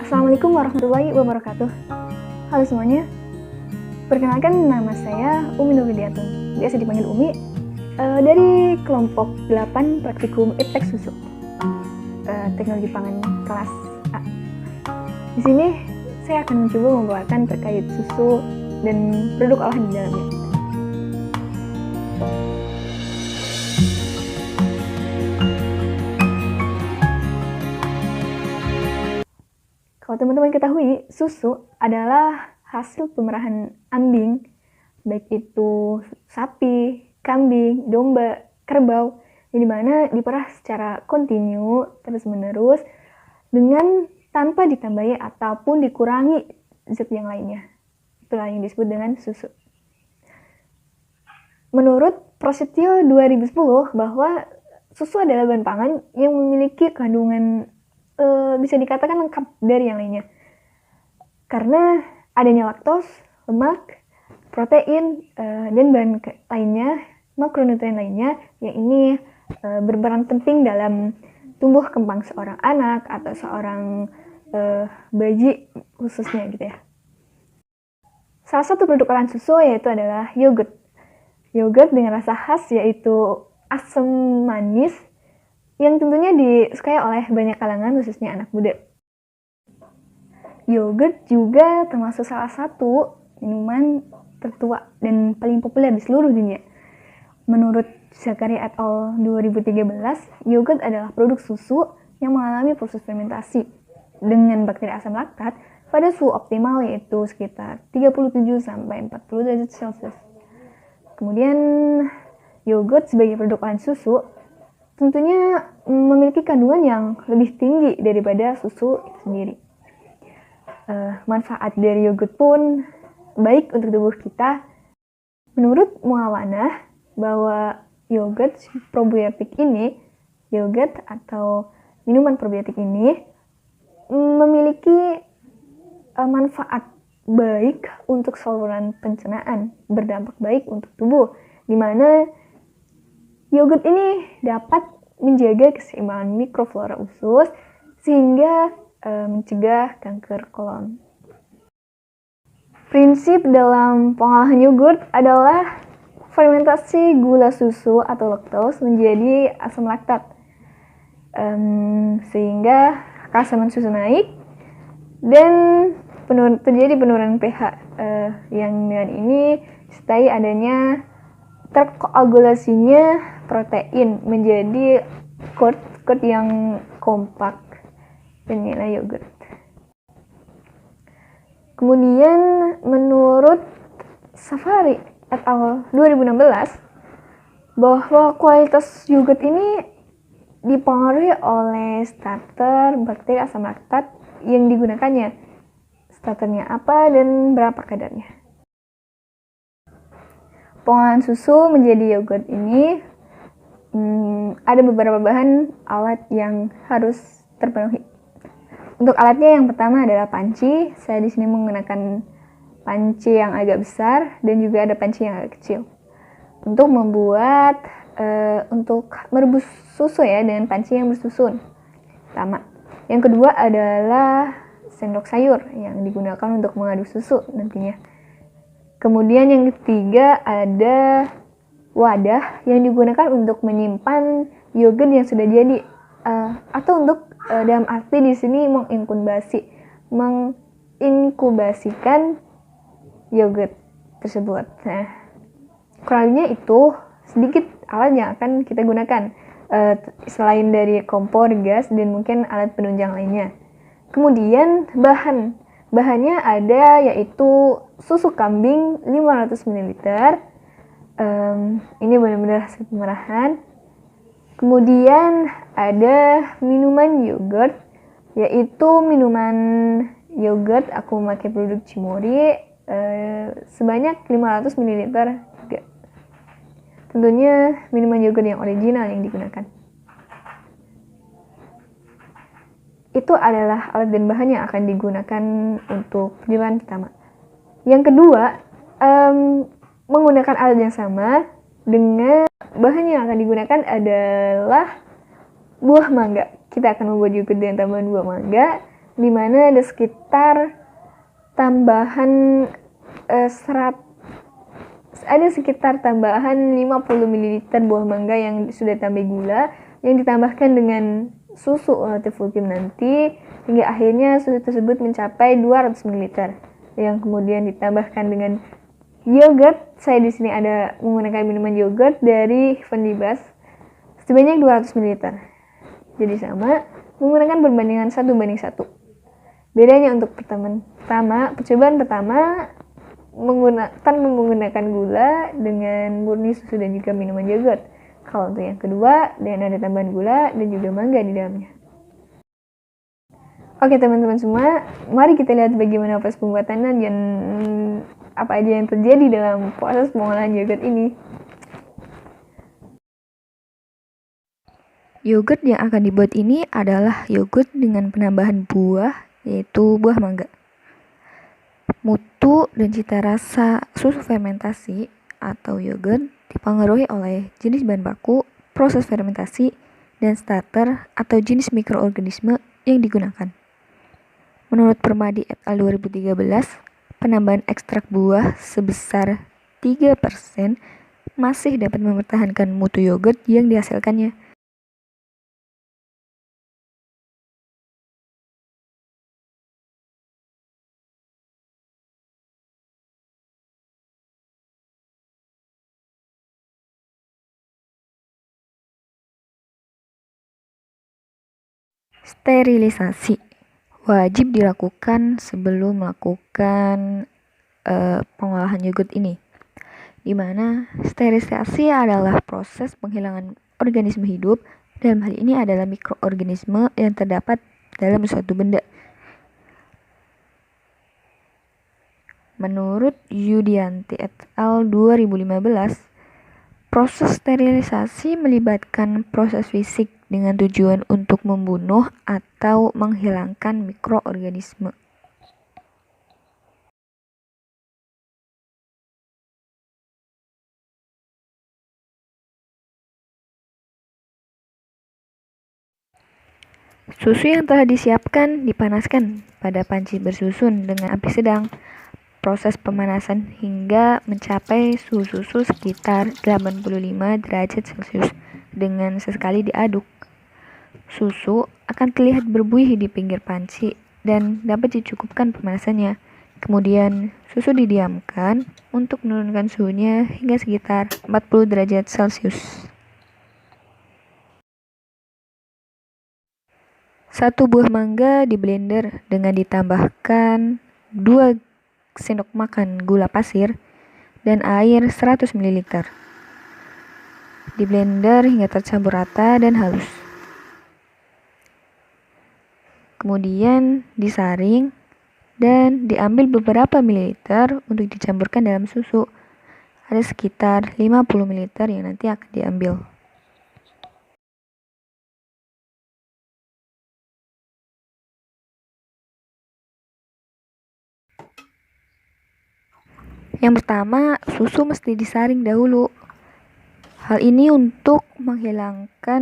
Assalamualaikum warahmatullahi wabarakatuh. Halo semuanya, perkenalkan nama saya Umi Nurwidiatun, biasa dipanggil Umi, dari kelompok 8 praktikum Iptek Susu, teknologi pangan kelas A. Di sini saya akan mencoba membawakan terkait susu dan produk olahan di dalamnya. Kalau teman-teman ketahui, susu adalah hasil pemerahan ambing, baik itu sapi, kambing, domba, kerbau, yang dimana diperah secara kontinu, terus-menerus, dengan tanpa ditambahi ataupun dikurangi zat yang lainnya. Itulah yang disebut dengan susu. Menurut Prasetyo 2010, bahwa susu adalah bahan pangan yang memiliki kandungan bisa dikatakan lengkap dari yang lainnya, karena adanya laktos, lemak, protein, dan bahan lainnya, makronutrien lainnya, yang ini berperan penting dalam tumbuh kembang seorang anak atau seorang bayi khususnya gitu ya. Salah satu produk olahan susu yaitu adalah yogurt. Yogurt dengan rasa khas yaitu asam manis, yang tentunya disukai oleh banyak kalangan, khususnya anak muda. Yogurt juga termasuk salah satu minuman tertua dan paling populer di seluruh dunia. Menurut Zakaria et al. 2013, yogurt adalah produk susu yang mengalami proses fermentasi dengan bakteri asam laktat pada suhu optimal yaitu sekitar 37-40 derajat Celcius. Kemudian yogurt sebagai produk olahan susu tentunya memiliki kandungan yang lebih tinggi daripada susu itu sendiri. Manfaat dari yogurt pun baik untuk tubuh kita. Menurut Muawanah, bahwa yogurt probiotik ini, yogurt atau minuman probiotik ini memiliki manfaat baik untuk saluran pencernaan, berdampak baik untuk tubuh, di mana yogurt ini dapat menjaga keseimbangan mikroflora usus sehingga mencegah kanker kolon. Prinsip dalam pengolahan yogurt adalah fermentasi gula susu atau laktos menjadi asam laktat, sehingga keasaman susu naik dan terjadi penurunan pH, yang dengan ini disertai adanya terkoagulasinya protein menjadi curd yang kompak dan nilai yogurt. Kemudian menurut Safari et al. 2016, bahwa kualitas yogurt ini dipengaruhi oleh starter bakteri asam laktat yang digunakannya. Starternya apa dan berapa kadarnya. Pengolahan susu menjadi yogurt ini ada beberapa bahan alat yang harus terpenuhi. Untuk alatnya yang pertama adalah panci. Saya di sini menggunakan panci yang agak besar dan juga ada panci yang agak kecil. Untuk membuat untuk merebus susu ya dengan panci yang bersusun. Pertama. Yang kedua adalah sendok sayur yang digunakan untuk mengaduk susu nantinya. Kemudian yang ketiga ada wadah yang digunakan untuk menyimpan yogurt yang sudah jadi, atau untuk dalam arti di sini menginkubasikan yogurt tersebut. Nah, kurang lebihnya itu sedikit alat yang akan kita gunakan, selain dari kompor, gas, dan mungkin alat penunjang lainnya. Kemudian bahannya ada yaitu susu kambing 500 ml. Ini benar-benar hasil pemerahan. Kemudian ada minuman yogurt, yaitu minuman yogurt aku memakai produk Cimory sebanyak 500 ml juga. Tentunya minuman yogurt yang original yang digunakan. Itu adalah alat dan bahan yang akan digunakan untuk penjualan pertama. Yang kedua, menggunakan alat yang sama dengan bahan yang akan digunakan adalah buah mangga. Kita akan membuat yogurt dengan tambahan buah mangga di mana ada sekitar tambahan ada sekitar tambahan 50 ml buah mangga yang sudah tambah gula yang ditambahkan dengan susu relatif full cream nanti hingga akhirnya susu tersebut mencapai 200 ml yang kemudian ditambahkan dengan yogurt. Saya di sini ada menggunakan minuman yogurt dari Vendibas sebanyak 200 ml. Jadi sama, menggunakan perbandingan 1:1. Bedanya untuk percobaan pertama menggunakan gula dengan murni susu dan juga minuman yogurt. Kalau untuk yang kedua, dengan ada tambahan gula dan juga mangga di dalamnya. Oke teman-teman semua, mari kita lihat bagaimana proses pembuatannya dan apa aja yang terjadi dalam proses pengolahan yogurt ini. Yogurt yang akan dibuat ini adalah yogurt dengan penambahan buah, yaitu buah mangga. Mutu dan cita rasa susu fermentasi atau yogurt dipengaruhi oleh jenis bahan baku, proses fermentasi, dan starter atau jenis mikroorganisme yang digunakan. Menurut Permadi et al. 2013, penambahan ekstrak buah sebesar 3% masih dapat mempertahankan mutu yogurt yang dihasilkannya. Sterilisasi wajib dilakukan sebelum melakukan pengolahan yogurt ini, di mana sterilisasi adalah proses penghilangan organisme hidup. Dalam hal ini adalah mikroorganisme yang terdapat dalam suatu benda. Menurut Yudianti et al. 2015, proses sterilisasi melibatkan proses fisik dengan tujuan untuk membunuh atau menghilangkan mikroorganisme. Susu yang telah disiapkan dipanaskan pada panci bersusun dengan api sedang. Proses pemanasan hingga mencapai suhu susu sekitar 85 derajat Celcius dengan sesekali diaduk. Susu akan terlihat berbuih di pinggir panci dan dapat dicukupkan pemanasannya. Kemudian susu didiamkan untuk menurunkan suhunya hingga sekitar 40 derajat Celcius. 1 buah mangga di blender dengan ditambahkan 2 sendok makan gula pasir dan air 100 ml. Di blender hingga tercampur rata dan halus. Kemudian disaring dan diambil beberapa mililiter untuk dicampurkan dalam susu. Ada sekitar 50 ml yang nanti akan diambil. Yang pertama, susu mesti disaring dahulu. Hal ini untuk menghilangkan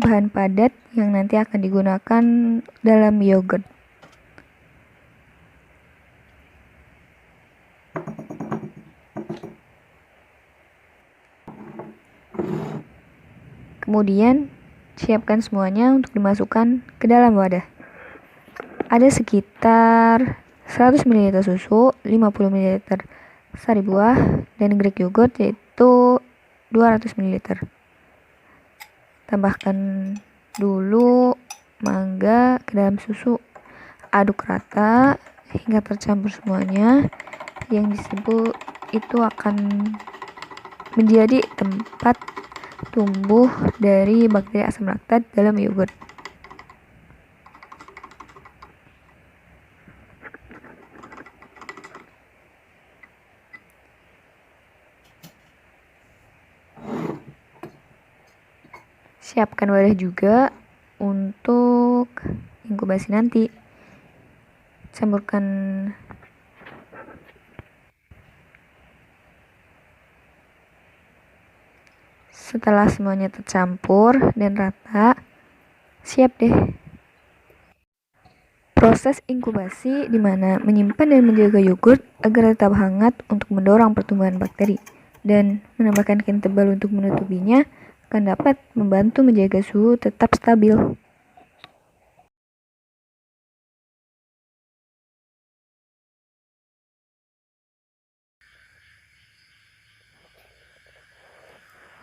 bahan padat yang nanti akan digunakan dalam yogurt. Kemudian, siapkan semuanya untuk dimasukkan ke dalam wadah. Ada sekitar 100 ml susu, 50 ml sari buah, dan Greek yogurt yaitu 200 ml. Tambahkan dulu mangga ke dalam susu. Aduk rata hingga tercampur semuanya. Yang disebut itu akan menjadi tempat tumbuh dari bakteri asam laktat dalam yogurt. Siapkan wadah juga untuk inkubasi nanti. Campurkan setelah semuanya tercampur dan rata, siap deh. Proses inkubasi di mana menyimpan dan menjaga yogurt agar tetap hangat untuk mendorong pertumbuhan bakteri dan menambahkan kain tebal untuk menutupinya akan dapat membantu menjaga suhu tetap stabil.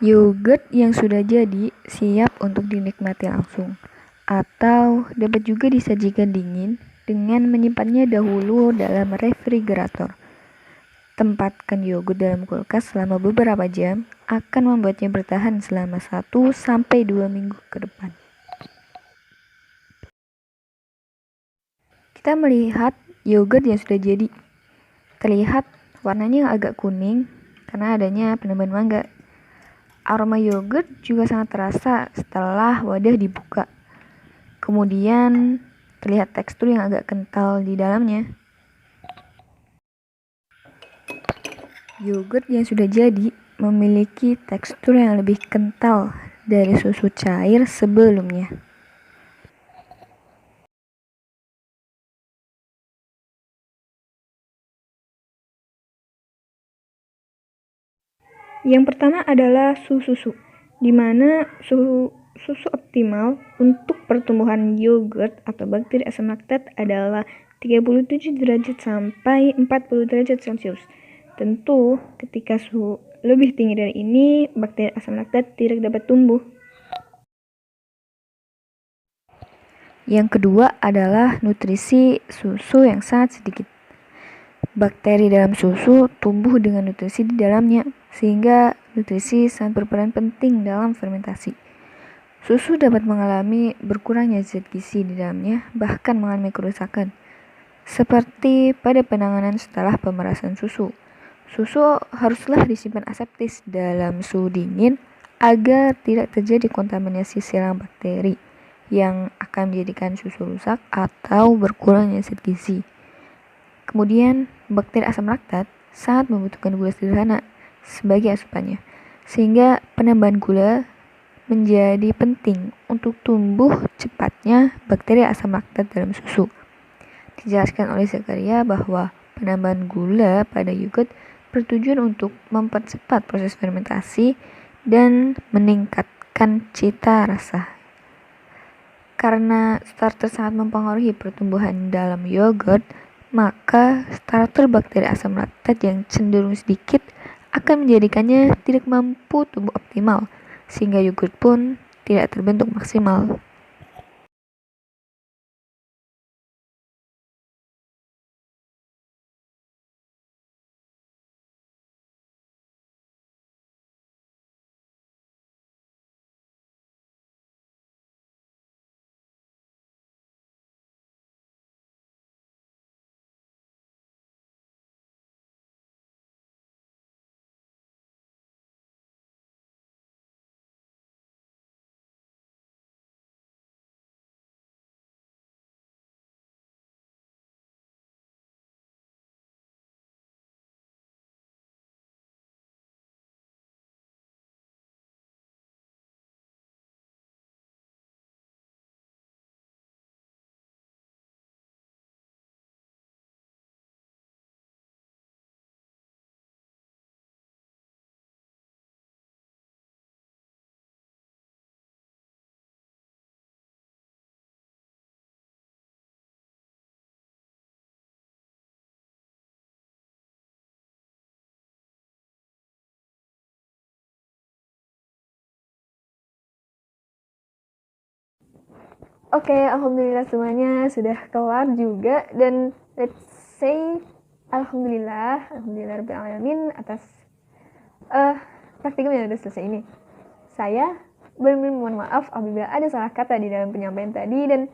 Yogurt yang sudah jadi siap untuk dinikmati langsung, atau dapat juga disajikan dingin dengan menyimpannya dahulu dalam refrigerator. Tempatkan yogurt dalam kulkas selama beberapa jam akan membuatnya bertahan selama 1-2 minggu ke depan. Kita melihat yogurt yang sudah jadi. Terlihat warnanya agak kuning karena adanya penambahan mangga. Aroma yogurt juga sangat terasa setelah wadah dibuka. Kemudian terlihat tekstur yang agak kental di dalamnya. Yogurt yang sudah jadi memiliki tekstur yang lebih kental dari susu cair sebelumnya. Yang pertama adalah susu, di mana susu optimal untuk pertumbuhan yogurt atau bakteri asam laktat adalah 37 derajat sampai 40 derajat Celcius. Tentu, ketika suhu lebih tinggi dari ini, bakteri asam laktat tidak dapat tumbuh. Yang kedua adalah nutrisi susu yang sangat sedikit. Bakteri dalam susu tumbuh dengan nutrisi di dalamnya, sehingga nutrisi sangat berperan penting dalam fermentasi. Susu dapat mengalami berkurangnya zat gizi di dalamnya, bahkan mengalami kerusakan. Seperti pada penanganan setelah pemerasan susu. Susu haruslah disimpan aseptis dalam suhu dingin agar tidak terjadi kontaminasi silang bakteri yang akan menjadikan susu rusak atau berkurangnya zat gizi. Kemudian, bakteri asam laktat sangat membutuhkan gula sederhana sebagai asupannya, sehingga penambahan gula menjadi penting untuk tumbuh cepatnya bakteri asam laktat dalam susu. Dijelaskan oleh Zakaria bahwa penambahan gula pada yogurt bertujuan untuk mempercepat proses fermentasi dan meningkatkan cita rasa. Karena starter sangat mempengaruhi pertumbuhan dalam yogurt, maka starter bakteri asam laktat yang cenderung sedikit akan menjadikannya tidak mampu tumbuh optimal, sehingga yogurt pun tidak terbentuk maksimal. Oke, alhamdulillah semuanya sudah kelar juga, dan let's say alhamdulillah rabbil alamin atas praktikum yang sudah selesai ini. Saya benar-benar mohon maaf apabila ada salah kata di dalam penyampaian tadi dan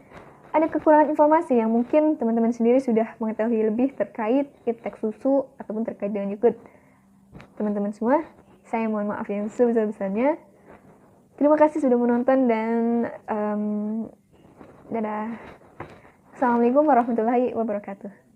ada kekurangan informasi yang mungkin teman-teman sendiri sudah mengetahui lebih terkait teks susu ataupun terkait dengan yogurt. Teman-teman semua, saya mohon maaf yang sebesar-besarnya. Terima kasih sudah menonton dan dadah. Assalamualaikum warahmatullahi wabarakatuh.